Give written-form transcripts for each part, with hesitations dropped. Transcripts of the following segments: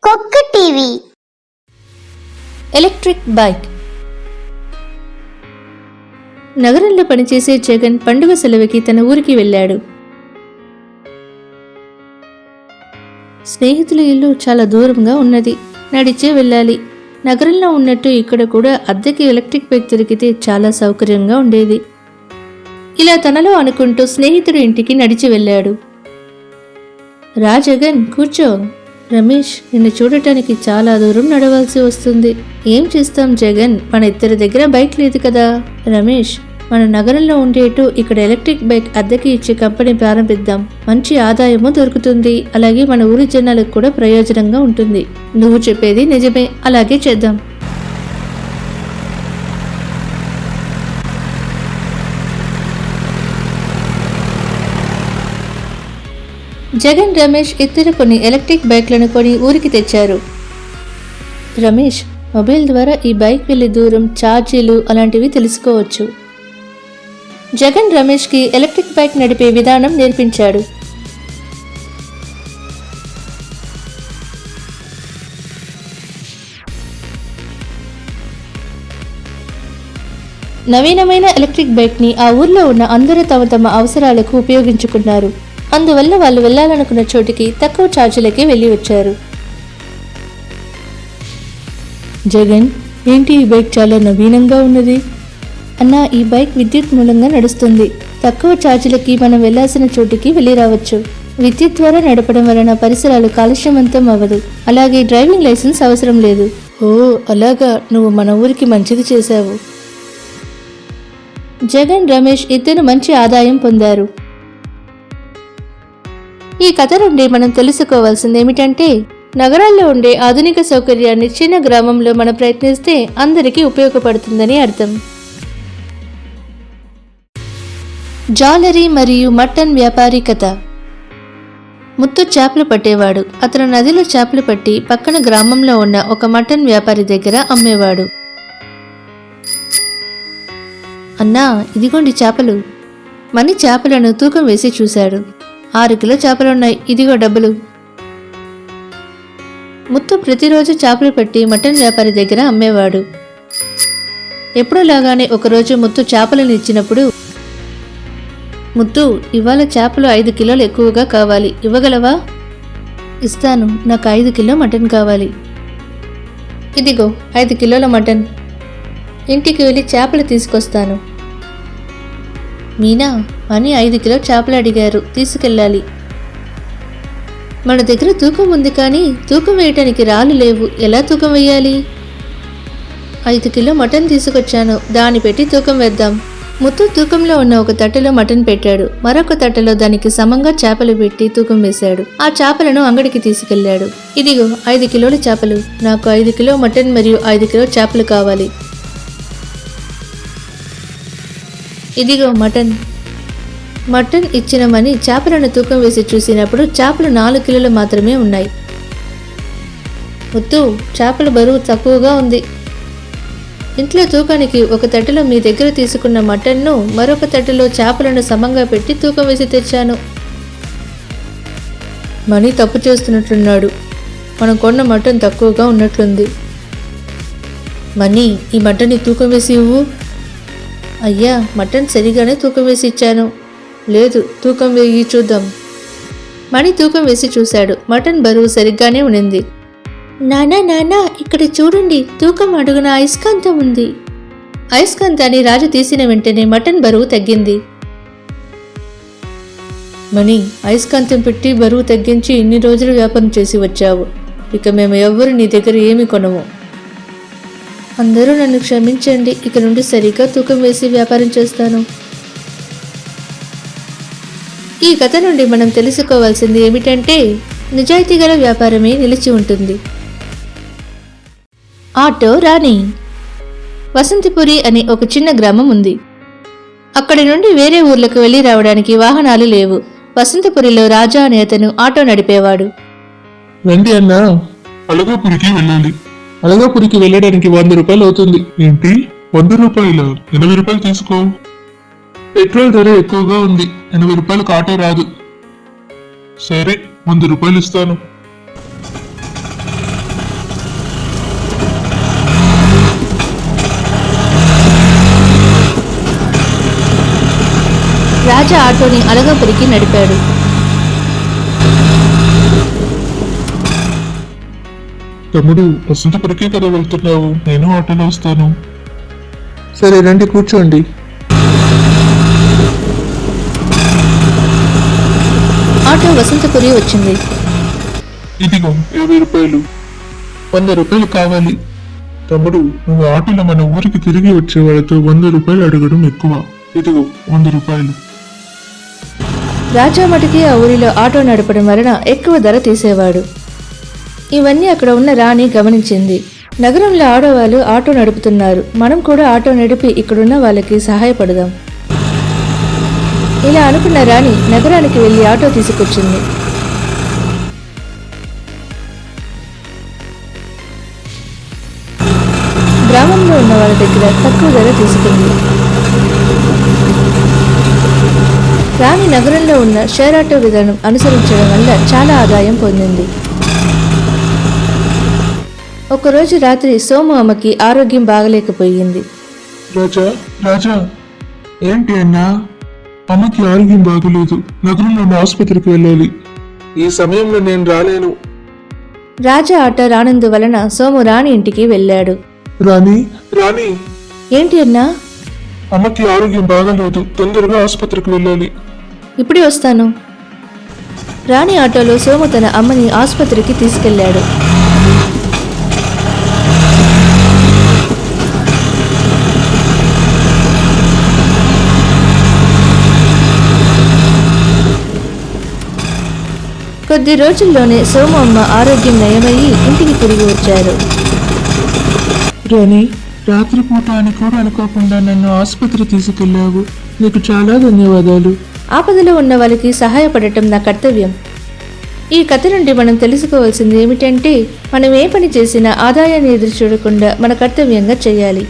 కుక్క TV. Electric bike. నగరంలో పనిచేసే జగన్ పండుగ సెలవుకి తన ఊరికి వెళ్ళాడు. స్నేహితుల ఇల్లు చాలా దూరంగా ఉన్నది, నడిచే వెళ్ళాలి. నగరంలో ఉన్నట్టు ఇక్కడ కూడా అద్దెకి ఎలక్ట్రిక్ బైక్ దొరికితే చాలా సౌకర్యంగా ఉండేది. ఇలా తనలో అనుకుంటూ స్నేహితుడి ఇంటికి నడిచి వెళ్ళాడు. రా జగన్, కూర్చో. రమేష్, నిన్ను చూడటానికి చాలా దూరం నడవాల్సి వస్తుంది. ఏం చేస్తాం జగన్, మన ఇద్దరి దగ్గర బైక్ లేదు కదా. రమేష్, మన నగరంలో ఉండేట్టు ఇక్కడ ఎలక్ట్రిక్ బైక్ అద్దెకి ఇచ్చే కంపెనీ ప్రారంభిద్దాం. మంచి ఆదాయము దొరుకుతుంది, అలాగే మన ఊరి జనాలకు కూడా ప్రయోజనంగా ఉంటుంది. నువ్వు చెప్పేది నిజమే, అలాగే చేద్దాం. జగన్, రమేష్ ఇద్దరు కొన్ని ఎలక్ట్రిక్ బైక్లను కొని ఊరికి తెచ్చారు. రమేష్, మొబైల్ ద్వారా ఈ బైక్ వెళ్లే దూరం, ఛార్జీలు అలాంటివి తెలుసుకోవచ్చు. జగన్ రమేష్కి ఎలక్ట్రిక్ బైక్ నడిపే విధానం నేర్పించాడు. నవీనమైన ఎలక్ట్రిక్ బైక్ని ఆ ఊర్లో ఉన్న అందరూ తమ తమ అవసరాలకు ఉపయోగించుకున్నారు. అందువల్ల వాళ్ళు వెళ్లాలనుకున్న చోటికి తక్కువ ఛార్జీలకే వెళ్ళి వచ్చారు. జగన్, ఏంటి ఈ బైక్ చాలా నవీనంగా ఉన్నది? అన్నా, ఈ బైక్ విద్యుత్ మూలంగా నడుస్తుంది. తక్కువ ఛార్జీలకి మనం వెళ్లాల్సిన చోటికి వెళ్ళి రావచ్చు. విద్యుత్ ద్వారా నడపడం వలన పరిసరాలు కాలుష్యవంతం అవ్వదు, అలాగే డ్రైవింగ్ లైసెన్స్ అవసరం లేదు. ఓ అలాగా, నువ్వు మన ఊరికి మంచిది చేశావు. జగన్, రమేష్ ఇద్దరు మంచి ఆదాయం పొందారు. ఈ కథ నుండి మనం తెలుసుకోవాల్సింది ఏమిటంటే, నగరాల్లో ఉండే ఆధునిక సౌకర్యాన్ని చిన్న గ్రామంలో మనం ప్రయత్నిస్తే అందరికీ ఉపయోగపడుతుందని అర్థం. జాలరీ మరియు మటన్ వ్యాపారి కథ. ముత్తు చేపలు పట్టేవాడు. అతను నదిలో చేపలు పట్టి పక్కన గ్రామంలో ఉన్న ఒక మటన్ వ్యాపారి దగ్గర అమ్మేవాడు. అన్నా, ఇదిగోండి చేపలు. మని చేపలను తూకం వేసి చూశాడు. 6 కిలో చేపలున్నాయి, ఇదిగో డబ్బులు. ముత్తు ప్రతిరోజు చేపలు పట్టి మటన్ వ్యాపారి దగ్గర అమ్మేవాడు. ఎప్పుడూలాగానే ఒకరోజు ముత్తు చేపలను ఇచ్చినప్పుడు, ముత్తు, ఇవాళ చేపలు 5 కిలోలు ఎక్కువగా కావాలి, ఇవ్వగలవా? ఇస్తాను, నాకు 5 కిలో మటన్ కావాలి. ఇదిగో 5 కిలోల మటన్. ఇంటికి వెళ్ళి చేపలు తీసుకొస్తాను. మీనా, అని 5 కిలో చేపలు అడిగారు, తీసుకెళ్ళాలి. మన దగ్గర తూకం ఉంది, కానీ తూకం వేయటానికి రాళ్ళు లేవు, ఎలా తూకం వేయాలి? 5 కిలో మటన్ తీసుకొచ్చాను, దాన్ని పెట్టి తూకం వేద్దాం. ముత్తు తూకంలో ఉన్న ఒక తట్టెలో మటన్ పెట్టాడు, మరొక తట్టెలో దానికి సమంగా చేపలు పెట్టి తూకం వేశాడు. ఆ చేపలను అంగడికి తీసుకెళ్లాడు. ఇదిగో 5 కిలోల చేపలు, నాకు 5 కిలో మటన్ మరియు 5 కిలో చేపలు కావాలి. ఇదిగో మటన్. మటన్ ఇచ్చిన మని చేపలను తూకం వేసి చూసినప్పుడు చేపలు 4 కిలోలు మాత్రమే ఉన్నాయి. ముత్తు, చేపల బరువు తక్కువగా ఉంది. ఇంట్లో తూకానికి ఒక తట్టెలో మీ దగ్గర తీసుకున్న మటన్ను, మరొక తట్టెలో చేపలను సమంగా పెట్టి తూకం వేసి తెచ్చాను. మనీ తప్పు చేస్తున్నట్లున్నాడు. మనం కొన్న మటన్ తక్కువగా ఉన్నట్లుంది. మనీ, ఈ మటన్ని తూకం వేసి ఇవ్వు. అయ్యా, మటన్ సరిగానే తూకం వేసి ఇచ్చాను. లేదు, తూకం వేయి చూద్దాం. మణి తూకం వేసి చూశాడు. మటన్ బరువు సరిగ్గానే ఉన్నింది. నానా, ఇక్కడ చూడండి, తూకం అడుగున అయస్కాంతం ఉంది. అయస్కాంతాన్ని రాజు తీసిన వెంటనే మటన్ బరువు తగ్గింది. మణి, అయస్కాంతం పెట్టి బరువు తగ్గించి ఇన్ని రోజులు వ్యాపారం చేసి వచ్చావు. ఇక మేము ఎవ్వరు నీ దగ్గర ఏమి కొనము. అందరూ నన్ను క్షమించండి, ఇక నుండి సరిగ్గా తూకం వేసి వ్యాపారం చేస్తాను. ఈ కథ నుండి మనం తెలుసుకోవాల్సింది ఏమిటంటే, నిజాయితీ గల వ్యాపారమే నిలిచి ఉంటుంది. ఆటో రాణి. వసంతిపురి అనే ఒక చిన్న గ్రామం ఉంది. అక్కడి నుండి వేరే ఊర్లకు వెళ్లి రావడానికి వాహనాలు లేవు. వసంతపురిలో రాజా అనే అతను ఆటో నడిపేవాడు. రండి అన్నా, అలగాపురికి వెళ్ళాలి. అలగాపురికి వెళ్ళడానికి 100 రూపాయలు అవుతుంది. ఏంటి 100 రూపాయలు? 80 రూపాయలు తీసుకో. పెట్రోల్ ధర ఎక్కువగా ఉంది, 80 రూపాయలకు ఆటో రాదు. సరే, 100 రూపాయలు ఇస్తాను. రాజా ఆటోని అలగాపురికి నడిపాడు. తమ్ముడు, వసంతపురికే కదా వెళ్తున్నావు, నేను ఆటోలో వస్తాను. సరే రండి, కూర్చోండి. ఆటో వసంతపురి వచ్చింది. ఇదిగో 50 రూపాయలు. 100 రూపాయలు కావాలి. తమ్ముడు, నువ్వు ఆటోలో మన ఊరికి తిరిగి వచ్చే వాళ్ళతో 100 రూపాయలు అడగడం ఎక్కువ. ఇదిగో 100 రూపాయలు. రాజా మటుకి ఆ ఊరిలో ఆటో నడపడం వలన ఎక్కువ ధర తీసేవాడు. ఇవన్నీ అక్కడ ఉన్న రాణి గమనించింది. నగరంలో ఆడవాళ్ళు ఆటో నడుపుతున్నారు, మనం కూడా ఆటో నడిపి ఇక్కడున్న వాళ్ళకి సహాయపడదాం. ఇలా అనుకున్న రాణి నగరానికి వెళ్లి ఆటో తీసుకొచ్చింది. గ్రామంలో ఉన్న వాళ్ళ దగ్గర తక్కువ ధర తీసుకుంది. రాణి నగరంలో ఉన్న షేర్ ఆటో విధానం అనుసరించడం వల్ల చాలా ఆదాయం పొందింది. ఒకరోజు రాత్రి సోము అమ్మకి ఆరోగ్యం బాగలేకపోయింది. రాజా, రాజా, ఏంటి అన్నా? అమ్మకి ఆరోగ్యం బాగలేదు, నగరంలో ఉన్న ఆసుపత్రికి వెళ్ళాలి. ఈ సమయంలో నేను రాలేను. రాజా ఆటో రానందువలన సోము రాణి ఇంటికి వెళ్ళాడు. రాణి, రాణి, ఏంటి అన్నా? అమ్మకి ఆరోగ్యం బాగలేదు, తొందరగా ఆసుపత్రికి వెళ్ళాలి. ఇప్పుడే వస్తాను. రాణి ఆటోలో సోము తన అమ్మని ఆసుపత్రికి తీసుకెళ్లాడు. కొద్ది రోజుల్లోనే సోము అమ్మ ఆరోగ్యం నయమయ్యి ఇంటికి తిరిగి వచ్చారు. రాణి, రాత్రిపూట అని కూడా అనుకోకుండా నన్ను ఆసుపత్రి తీసుకెళ్లావు. నీకు చాలా ధన్యవాదాలు. ఆపదలో ఉన్న వాళ్ళకి సహాయపడటం నా కర్తవ్యం. ఈ కథ నుండి మనం తెలుసుకోవాల్సింది ఏమిటంటే, మనం ఏ పని చేసినా ఆదాయాన్ని ఎదురు చూడకుండా మన కర్తవ్యంగా చేయాలి.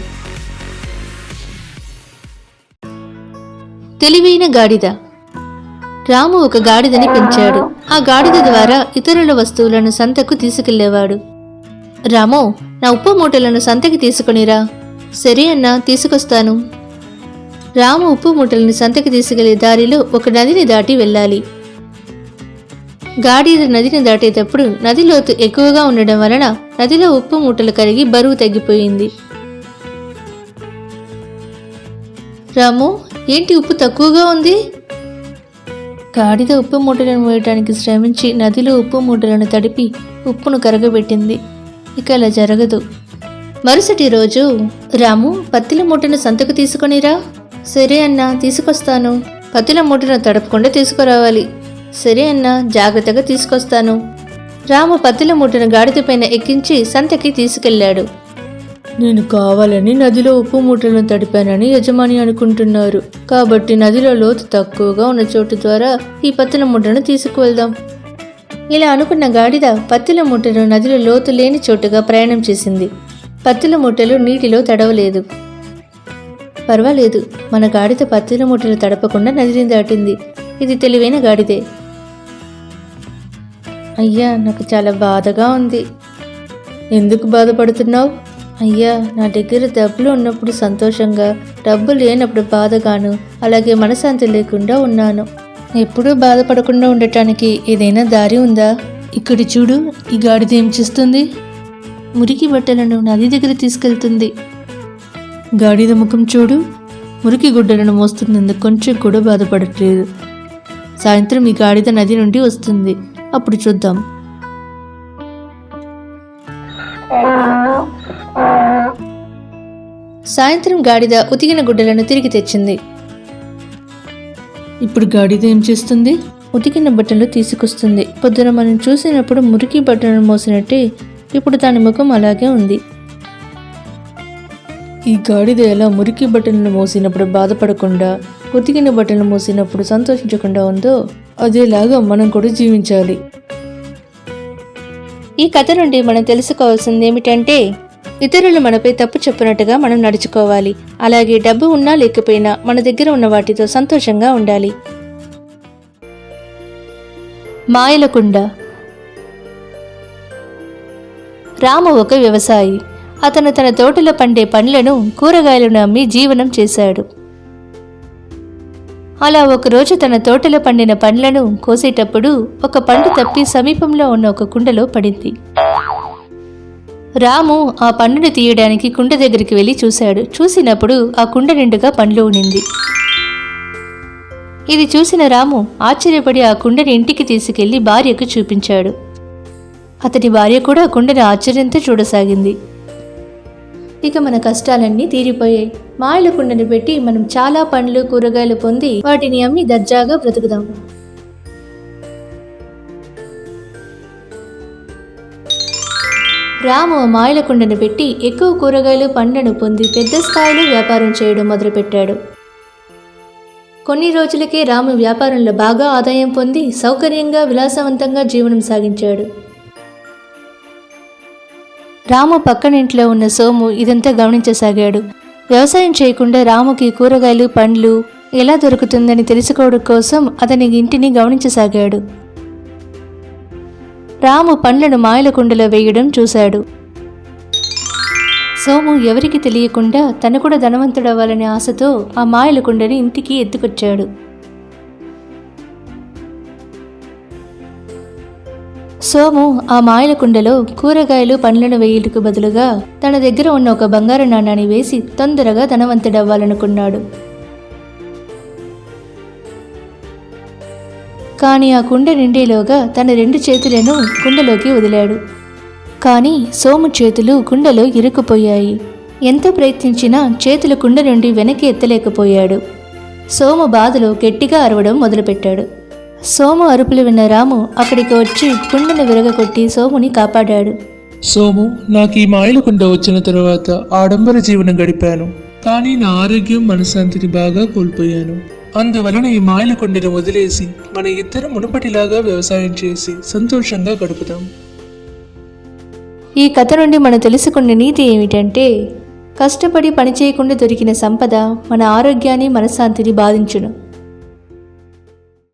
తెలివైన గాడిద. రాము ఒక గాడిదని పెంచాడు. ఆ గాడిద ద్వారా ఇతరుల వస్తువులను సంతకు తీసుకెళ్లేవాడు. రాము, నా ఉప్పు మూటలను సంతకి తీసుకునిరా. సరే అన్నా, తీసుకొస్తాను. రాము ఉప్పు మూటలను సంతకి తీసుకెళ్లే దారిలో ఒక నదిని దాటి వెళ్ళాలి. గాడిద నదిని దాటేటప్పుడు నది లోతు ఎక్కువగా ఉండడం వలన నదిలో ఉప్పు మూటలు కరిగి బరువు తగ్గిపోయింది. రాము, ఏంటి ఉప్పు తక్కువగా ఉంది? గాడిద ఉప్పు మూటలను వేయటానికి శ్రమించి నదిలో ఉప్పు మూటలను తడిపి ఉప్పును కరగబెట్టింది. ఇక అలా జరగదు. మరుసటి రోజు, రాము, పత్తిల మూటను సంతకు తీసుకొనిరా. సరే అన్నా, తీసుకొస్తాను. పత్తిల మూటను తడపకుండా తీసుకురావాలి. సరే అన్నా, జాగ్రత్తగా తీసుకొస్తాను. రాము పత్తిల మూటను గాడిద పైన ఎక్కించి సంతకి తీసుకెళ్లాడు. నేను కావాలని నదిలో ఉప్పు మూటలను తడిపానని యజమాని అనుకుంటున్నారు, కాబట్టి నదిలో లోతు తక్కువగా ఉన్న చోటు ద్వారా ఈ పత్తిల మూటను తీసుకువెళ్దాం. ఇలా అనుకున్న గాడిద పత్తిల మూటను నదిలో లోతు లేని చోటుగా ప్రయాణం చేసింది. పత్తిల మూటలు నీటిలో తడవలేదు. పర్వాలేదు, మన గాడిద పత్తిల మూటలు తడపకుండా నదిని దాటింది. ఇది తెలివైన గాడిదే. అయ్యా, నాకు చాలా బాధగా ఉంది. ఎందుకు బాధపడుతున్నావు? అయ్యా, నా దగ్గర డబ్బులు ఉన్నప్పుడు సంతోషంగా, డబ్బు లేనప్పుడు బాధగాను, అలాగే మనశ్శాంతి లేకుండా ఉన్నాను. ఎప్పుడూ బాధపడకుండా ఉండటానికి ఏదైనా దారి ఉందా? ఇక్కడ చూడు, ఈ గాడిద ఏం చేస్తుంది? మురికి బట్టలను నది దగ్గర తీసుకెళ్తుంది. గాడిద ముఖం చూడు, మురికి గుడ్డలను మోస్తున్నందుకు కొంచెం కూడా బాధపడట్లేదు. సాయంత్రం ఈ గాడిద నది నుండి వస్తుంది, అప్పుడు చూద్దాం. సాయంత్రం గాడిద ఉతికిన గుడ్డలను తిరిగి తెచ్చింది. ఇప్పుడు గాడిద ఏం చేస్తుంది? ఉతికిన బట్టలు తీసుకొస్తుంది. పొద్దున మనం చూసినప్పుడు మురికి బట్టలను మోసినట్టే ఇప్పుడు దాని ముఖం అలాగే ఉంది. ఈ గాడిద ఎలా మురికి బట్టలను మోసినప్పుడు బాధపడకుండా, ఉతికిన బట్టలు మోసినప్పుడు సంతోషించకుండా ఉందో అదేలాగా మనం కూడా జీవించాలి. ఈ కథ నుండి మనం తెలుసుకోవాల్సింది ఏమిటంటే, ఇతరులు మనపై తప్పు చెప్పినట్టుగా మనం నడుచుకోవాలి. అలాగే డబ్బు ఉన్నా లేకపోయినా మన దగ్గర ఉన్న వాటితో సంతోషంగా ఉండాలి. మాయలకుండ. రాము ఒక వ్యవసాయి. అతను తన తోటలో పండే పండ్లను, కూరగాయలను అమ్మి జీవనం చేశాడు. అలా ఒకరోజు తన తోటలో పండిన పండ్లను కోసేటప్పుడు ఒక పండు తప్పి సమీపంలో ఉన్న ఒక కుండలో పడింది. రాము ఆ పండును తీయడానికి కుండ దగ్గరికి వెళ్లి చూశాడు. చూసినప్పుడు ఆ కుండ నిండుగా పండ్లు ఉండింది. ఇది చూసిన రాము ఆశ్చర్యపడి ఆ కుండని ఇంటికి తీసుకెళ్లి భార్యకు చూపించాడు. అతని భార్య కూడా ఆ కుండని ఆశ్చర్యంతో చూడసాగింది. ఇక మన కష్టాలన్నీ తీరిపోయాయి. మాయల కుండని పెట్టి మనం చాలా పండ్లు కూరగాయలు పొంది వాటిని అమ్మి దర్జాగా బ్రతుకుదాం. రాము మాయల కుండను పెట్టి ఎక్కువ కూరగాయలు పండ్లను పొంది పెద్ద స్థాయిలో వ్యాపారం చేయడం మొదలుపెట్టాడు. కొన్ని రోజులకే రాము వ్యాపారంలో బాగా ఆదాయం పొంది సౌకర్యంగా విలాసవంతంగా జీవనం సాగించాడు. రాము పక్కనింట్లో ఉన్న సోము ఇదంతా గమనించసాగాడు. వ్యవసాయం చేయకుండా రాముకి కూరగాయలు పండ్లు ఎలా దొరుకుతుందని తెలుసుకోవడం కోసం అతని ఇంటిని గమనించసాగాడు. రాము పండ్లను మాయల కుండలో వేయడం చూశాడు. సోము ఎవరికి తెలియకుండా తను కూడా ధనవంతుడవ్వాలనే ఆశతో ఆ మాయల కుండని ఇంటికి ఎత్తుకొచ్చాడు. సోము ఆ మాయల కుండలో కూరగాయలు పండ్లను వేయుటకు బదులుగా తన దగ్గర ఉన్న ఒక బంగారు నాణాన్ని వేసి తొందరగా ధనవంతుడవ్వాలనుకున్నాడు. కానీ ఆ కుండ నిండేలోగా తన 2 చేతులను కుండలోకి వదిలాడు. కానీ సోము చేతులు కుండలో ఇరుక్కుపోయాయి. ఎంత ప్రయత్నించినా చేతులు కుండ నుండి వెనక్కి ఎత్తలేకపోయాడు. సోము బాధలో గట్టిగా అరవడం మొదలుపెట్టాడు. సోము అరుపులు విన్న రాము అక్కడికి వచ్చి కుండను విరగకొట్టి సోముని కాపాడాడు. సోము, నాకు ఈ మాయల కుండ వచ్చిన తర్వాత ఆడంబర జీవనం గడిపాను. కానీ నా ఆరోగ్యం మనశ్శాంతిని బాగా కోల్పోయాను. అందువలన ఈ మాయల కుండను వదిలేసి మన ఇద్దరం మునుపటిలాగా వ్యవసాయం చేసి సంతోషంగా గడుపుదాం. ఈ కథ నుండి మనం తెలుసుకున్న నీతి ఏమిటంటే, కష్టపడి పనిచేయకుండా దొరికిన సంపద మన ఆరోగ్యాన్ని మనశ్శాంతిని బాధించును.